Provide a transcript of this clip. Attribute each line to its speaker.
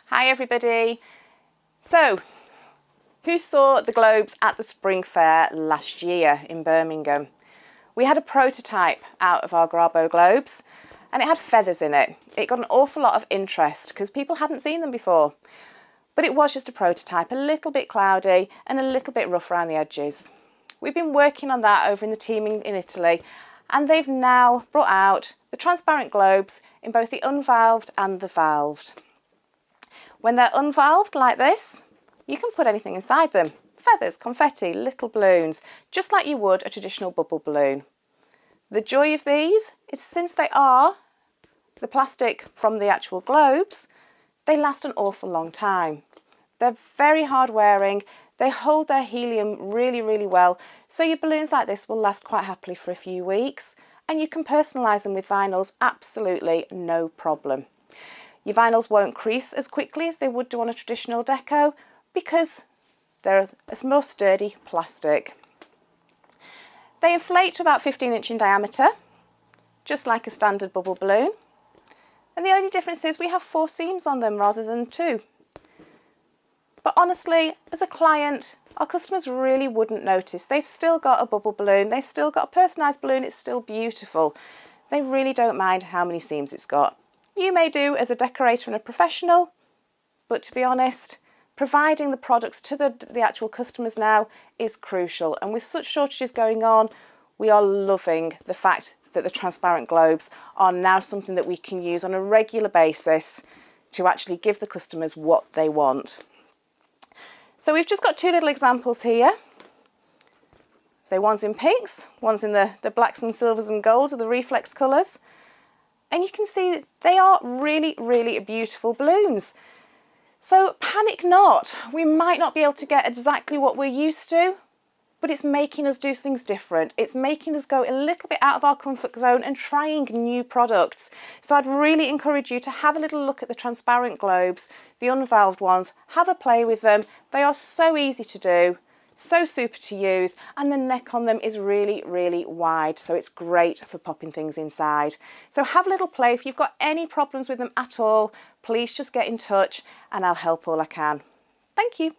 Speaker 1: Hi everybody. So, who saw the globes at the Spring Fair last year in Birmingham? We had a prototype out of our Grabo globes and it had feathers in it. It got an awful lot of interest because people hadn't seen them before. But it was just a prototype, a little bit cloudy and a little bit rough around the edges. We've been working on that over in the team in Italy, and they've now brought out the transparent globes in both the unvalved and the valved. When they're unvalved like this, you can put anything inside them. Feathers, confetti, little balloons, just like you would a traditional bubble balloon. The joy of these is since they are the plastic from the actual globes, they last an awful long time. They're very hard wearing, they hold their helium really, really well, so your balloons like this will last quite happily for a few weeks, and you can personalise them with vinyls absolutely no problem. Your vinyls won't crease as quickly as they would do on a traditional deco because they're a more sturdy plastic. They inflate to about 15" in diameter, just like a standard bubble balloon. And the only difference is we have 4 seams on them rather than 2. But honestly, as a client, our customers really wouldn't notice. They've still got a bubble balloon, they've still got a personalised balloon, it's still beautiful. They really don't mind how many seams it's got. You may do as a decorator and a professional, but to be honest, providing the products to the actual customers now is crucial. And with such shortages going on, we are loving the fact that the transparent globes are now something that we can use on a regular basis to actually give the customers what they want. So we've just got 2 little examples here. So one's in pinks, one's in the blacks and silvers and golds of the reflex colours. And you can see they are really, really beautiful balloons. So panic not, we might not be able to get exactly what we're used to, but it's making us do things different. It's making us go a little bit out of our comfort zone and trying new products. So I'd really encourage you to have a little look at the transparent globes, the unvalved ones, have a play with them. They are so easy to do, so super to use, and the neck on them is really, really wide, so it's great for popping things inside. So have a little play. If you've got any problems with them at all, please just get in touch and I'll help all I can. Thank you.